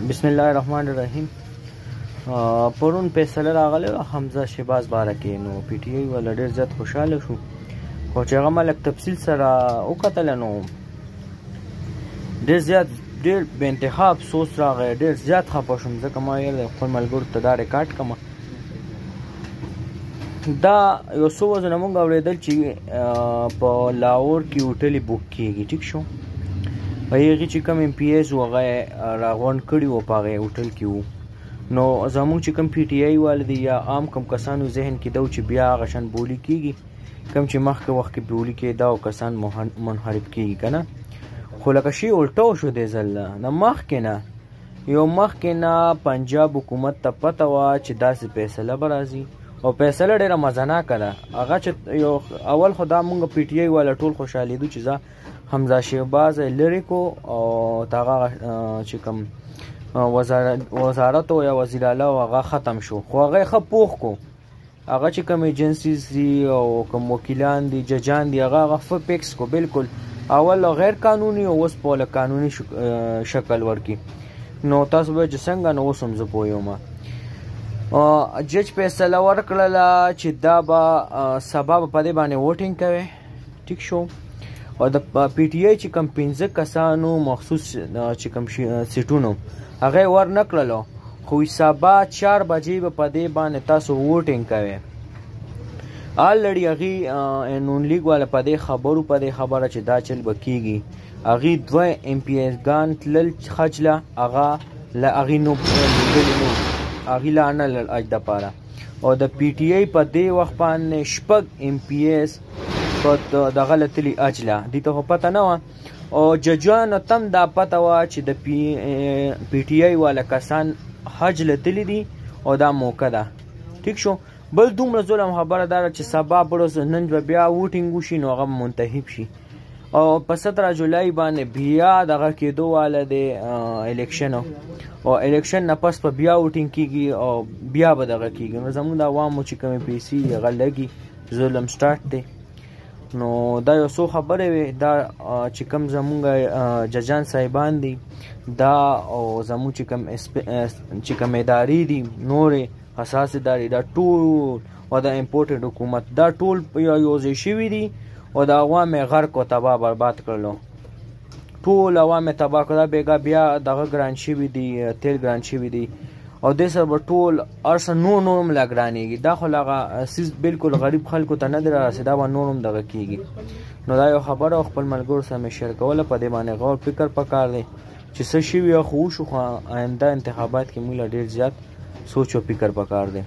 بسم الله الرحمن الرحیم. پرون فیصله راغله حمزه شهباز باره کې، نو پی ټی آی والا ډېر زیات خوشحاله شو، خو چې هغه ما لږ تفصیل سره وکتله نو ډېر بې انتها افسوس راغی، ډېر زیات خفه شوم، ځکه ما ویل خپل ملګرو ته دا ریکارډ کړم. دا یو څو ورځې نه مونږ اورېدل چې په لاهور کې هوټلې بوک کېږي، ټیک شو، په هغې چې کوم ایم پی ایز و هغه راغونډ کړي وو په هغې هوټل کې وو. نو زموږ چې کوم پی ټی آی والا دی یا عام کوم کسانو ذهن کې دا و چې بیا هغه شان بولي کېږي کوم چې مخکې وخت کې بولي کېده او کسان منحرف کېږي که نه. خو لکه شی الټه وشو دې ځل نه، مخکې نه پنجاب حکومت ته پته وه چې داسې فیصله به راځي او فیصله ډېره مزناکه ده. هغه چې یو اول خو دا مونږ پی ټی آی والا ټول خوشحالېدو چې زه حمزه شهباز لرې کو او هغه چې کوم وزارت یا وزیر اعلی هغه ختم شو، خو هغه ښه پوخ کو، هغه چې کوم ایجنسیز دي او کوم وکیلان دي ججان دي هغه ښه فکس کو، بالکل اول غیر قانوني او اوس په قانوني شکل ورکي. نو تاسو به چې څنګه نو اوس هم زه پوه یم. جج فیصله ورکړله چې دا به سبا په دې باندې ووټینګ کوي، ټیک شو، او د پی ټی آی چې کوم 15 کسانو مخصوص چې کوم سیټونو هغه ور نه کړلو، خو سبا 4 بجې به په دې باندې تاسو ووټینګ کوئ. آلریډي هغې نون لیګ والا په دې خبره چې دا چل به کېږي، هغې 2 ایم پی ایزګان تلل خجله، هغې نو هغې لا نه لړل اج دپاره، او د پی ټی آی په دې وخت باندې 6 ایم پی ایز په دغه لتلي اجله، دې ته خو پته نه وه، او ججانو تم دا پته وه چې د پی ټی آی والا کسان حج لتلي دي او دا موقع ده، ټیک شو. بل دومره ظلم خبره دا ده چې سبا بروز نن به بیا ووټینګ وشي نو هغه منتخب شي، او په 17 جولای باندې بیا دغه کېدو والا دی الیکشن، او الیکشن نه پس په بیا ووټینګ کېږي او بیا به دغه کېږي. نو زموږ د عوامو چې کومې پیسې هغه لګي ظلم سټارټ دی. نو دا یو څو خبرې وې، دا چې کوم زمونږ ججان صاحبان دي دا او زمونږ چې کوم ادارې دي نورې حساس ادارې، دا ټول او د امپورټډ حکومت دا ټول یو ځای شوي دي او د عوام یې غرق او تباه برباد کړلو، ټول عوام یې تباه کړه. بیګا بیا دغه ګران شوي دي، تیل ګران شوي دي، او دې سره به ټول هر څه نور هم لا ګرانېږي. دا خو هغه څیز بالکل غریب خلکو ته نه دی رارسېدی، دا به نور هم دغه کېږي. نو دا یو خبره او خپل ملګرو سره مې شیر کوله، په دې باندې غور فکر پکار دی چې څه شوي خو وشو، خو آینده انتخابات کې موږ له ډېر زیات سوچ او فکر پکار دی.